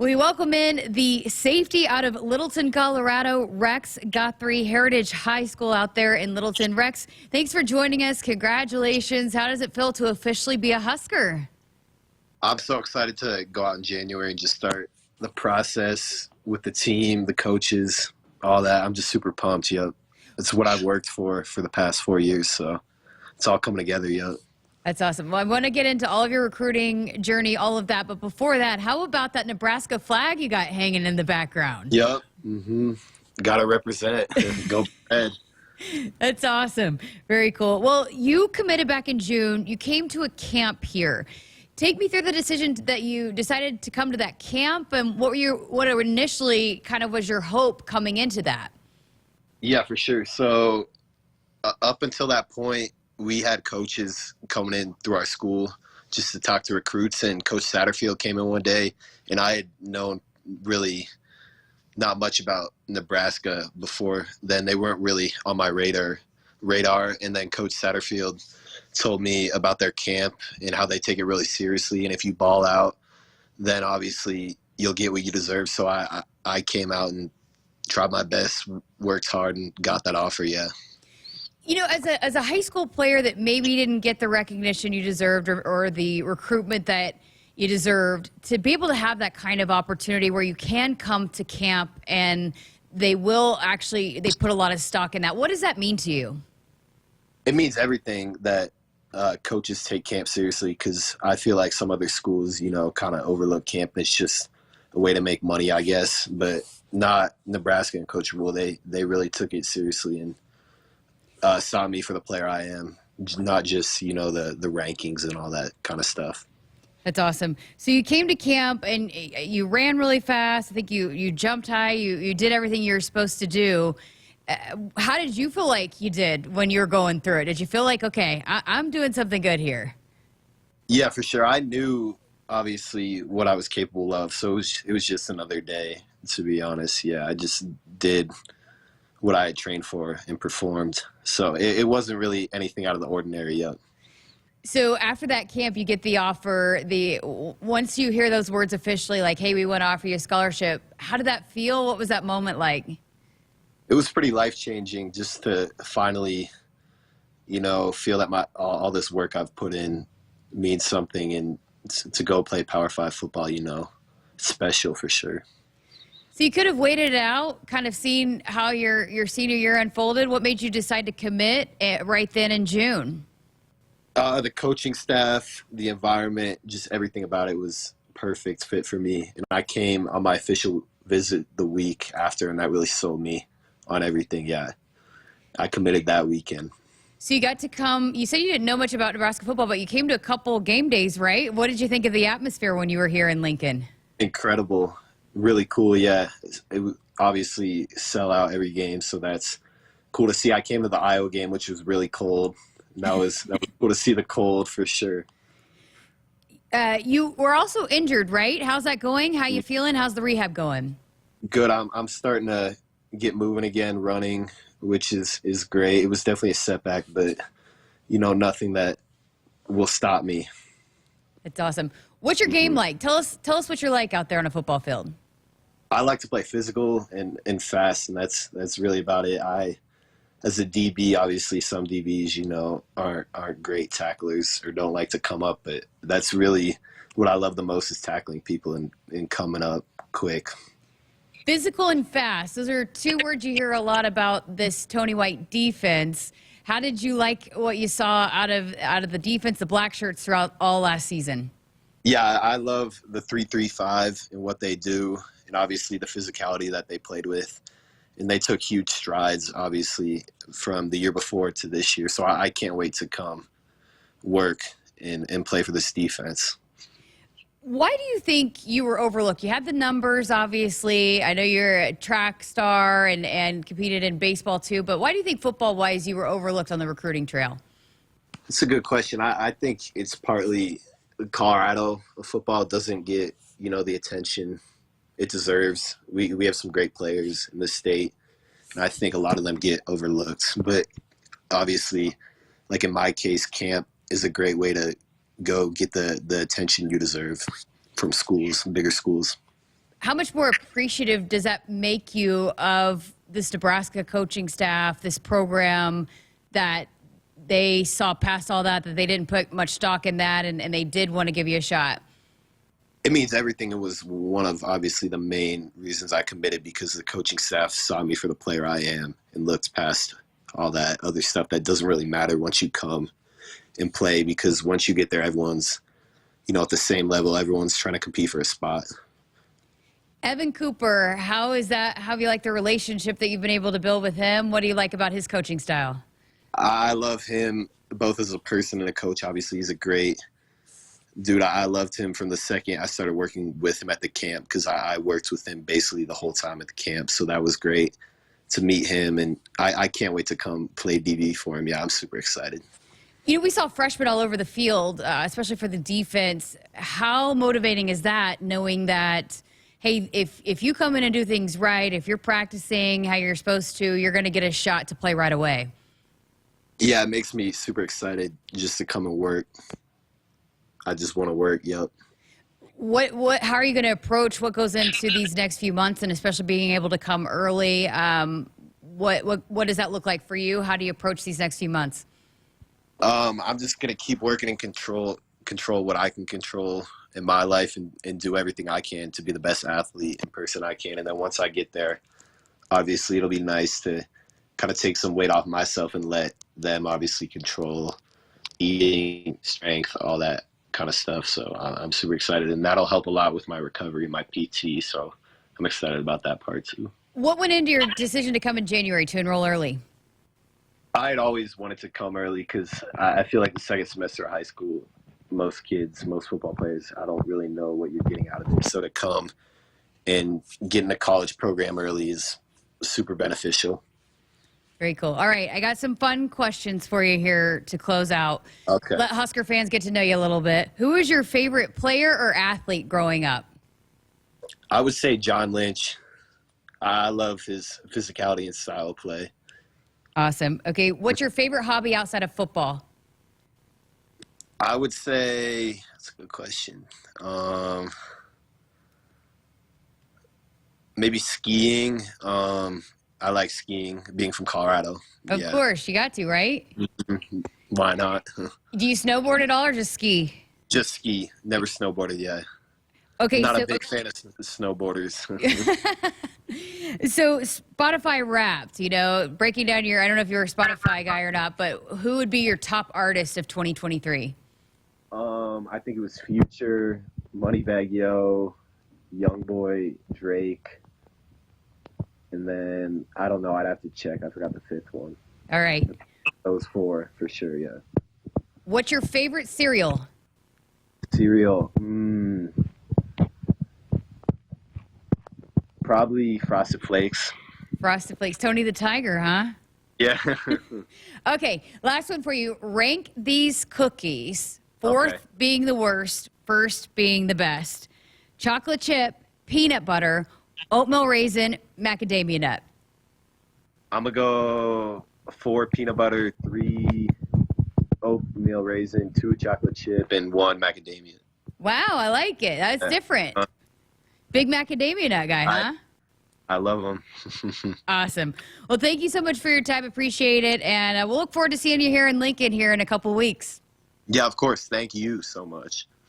We welcome in the safety out of Littleton, Colorado, Rex Guthrie, Heritage High School out there in Littleton. Rex, thanks for joining us. Congratulations. How does it feel to officially be a Husker? I'm so excited to go out in January and just start the process with the team, the coaches, all that. I'm just super pumped. Yep. It's what I've worked for the past 4 years, so it's all coming together. Yep. That's awesome. Well, I want to get into all of your recruiting journey, all of that. But before that, how about that Nebraska flag you got hanging in the background? Yep. Got to represent. Go ahead. That's awesome. Very cool. Well, you committed back in June. You came to a camp here. Take me through the decision that you decided to come to that camp, and what initially kind of was your hope coming into that? Yeah, for sure. So up until that point, we had coaches coming in through our school just to talk to recruits, and Coach Satterfield came in one day, and I had known really not much about Nebraska before then. They weren't really on my radar. And then Coach Satterfield told me about their camp and how they take it really seriously, and if you ball out, then obviously you'll get what you deserve. So I came out and tried my best, worked hard, and got that offer. Yeah. You know, as a high school player that maybe didn't get the recognition you deserved or the recruitment that you deserved, to be able to have that kind of opportunity where you can come to camp and they put a lot of stock in that. What does that mean to you? It means everything that coaches take camp seriously, because I feel like some other schools, kind of overlook camp. It's just a way to make money, I guess, but not Nebraska and Coach Rule. They really took it seriously and saw me for the player I am, not just, the rankings and all that kind of stuff. That's awesome. So you came to camp and you ran really fast. I think you jumped high. You did everything you were supposed to do. How did you feel like you did when you were going through it? Did you feel like, okay, I'm doing something good here? Yeah, for sure. I knew, obviously, what I was capable of. So it was just another day, to be honest. Yeah, I just did what I had trained for and performed. So it wasn't really anything out of the ordinary yet. So after that camp, you get the offer. Once you hear those words officially, like, hey, we want to offer you a scholarship, how did that feel? What was that moment like? It was pretty life-changing just to finally, feel that all this work I've put in means something, and to go play Power 5 football, special for sure. So you could have waited it out, kind of seen how your senior year unfolded. What made you decide to commit right then in June? The coaching staff, the environment, just everything about it was perfect fit for me. And I came on my official visit the week after, and that really sold me on everything. Yeah, I committed that weekend. So you got to come. You said you didn't know much about Nebraska football, but you came to a couple game days, right? What did you think of the atmosphere when you were here in Lincoln? Incredible. Really cool, yeah. It would obviously sell out every game, so that's cool to see. I came to the Iowa game, which was really cold. That was cool to see the cold for sure. You were also injured, right? How's that going? How you feeling? How's the rehab going? Good. I'm starting to get moving again, running, which is great. It was definitely a setback, but nothing that will stop me. It's awesome. What's your game like? Tell us what you're like out there on a football field. I like to play physical and fast, and that's really about it. As a DB, obviously some DBs, aren't great tacklers or don't like to come up, but that's really what I love the most, is tackling people and coming up quick. Physical and fast. Those are two words you hear a lot about this Tony White defense. How did you like what you saw out of the defense, the black shirts, throughout all last season? Yeah, I love the 3-3-5 and what they do, and obviously the physicality that they played with. And they took huge strides, obviously, from the year before to this year. So I can't wait to come work and play for this defense. Why do you think you were overlooked? You had the numbers, obviously. I know you're a track star and competed in baseball too, but why do you think football-wise you were overlooked on the recruiting trail? It's a good question. I think it's partly Colorado. Football doesn't get, the attention it deserves. We have some great players in the state, and I think a lot of them get overlooked. But obviously, like in my case, camp is a great way to go get the attention you deserve from schools, bigger schools. How much more appreciative does that make you of this Nebraska coaching staff, this program, that they saw past all that they didn't put much stock in that, and they did want to give you a shot? It means everything. It was one of obviously the main reasons I committed, because the coaching staff saw me for the player I am and looked past all that other stuff that doesn't really matter once you come and play, because once you get there, everyone's, at the same level. Everyone's trying to compete for a spot. Evan Cooper, how is that? How have you liked the relationship that you've been able to build with him? What do you like about his coaching style? I love him both as a person and a coach. Obviously, he's a great dude. I loved him from the second I started working with him at the camp, because I worked with him basically the whole time at the camp. So that was great to meet him, and I can't wait to come play DB for him. Yeah, I'm super excited. We saw freshmen all over the field, especially for the defense. How motivating is that, knowing that, hey, if you come in and do things right, if you're practicing how you're supposed to, you're going to get a shot to play right away? Yeah, it makes me super excited just to come and work. I just want to work. Yep. How are you going to approach what goes into these next few months, and especially being able to come early? What does that look like for you? How do you approach these next few months? I'm just going to keep working and control what I can control in my life, and do everything I can to be the best athlete and person I can. And then once I get there, obviously it'll be nice to kind of take some weight off myself and let them obviously control eating, strength, all that kind of stuff. So I'm super excited, and that'll help a lot with my recovery, my PT. So I'm excited about that part too. What went into your decision to come in January to enroll early? I had always wanted to come early, because I feel like the second semester of high school, most football players, I don't really know what you're getting out of there. So to come and get in the college program early is super beneficial. Very cool. All right, I got some fun questions for you here to close out. Okay. Let Husker fans get to know you a little bit. Who was your favorite player or athlete growing up? I would say John Lynch. I love his physicality and style of play. Awesome. Okay, what's your favorite hobby outside of football? I would say, that's a good question. Maybe skiing. I like skiing, being from Colorado. Of course, you got to, right? Why not? Do you snowboard at all or just ski? Just ski. Never snowboarded yet. Okay, Not a big fan of snowboarders. So Spotify Wrapped, breaking down I don't know if you're a Spotify guy or not, but who would be your top artist of 2023? I think it was Future, Moneybagg Yo, Youngboy, Drake, and then I don't know. I'd have to check. I forgot the fifth one. All right. Those four for sure. Yeah. What's your favorite cereal? Cereal. Probably Frosted Flakes. Frosted Flakes. Tony the Tiger, huh? Yeah. Okay, last one for you. Rank these cookies. Fourth being the worst, first being the best. Chocolate chip, peanut butter, oatmeal raisin, macadamia nut. I'm going to go 4 peanut butter, 3 oatmeal raisin, 2 chocolate chip, and 1 macadamia. Wow, I like it. That's different. Big macadamia nut guy, huh? I love them. Awesome. Well, thank you so much for your time. Appreciate it. And we'll look forward to seeing you here in Lincoln here in a couple weeks. Yeah, of course. Thank you so much.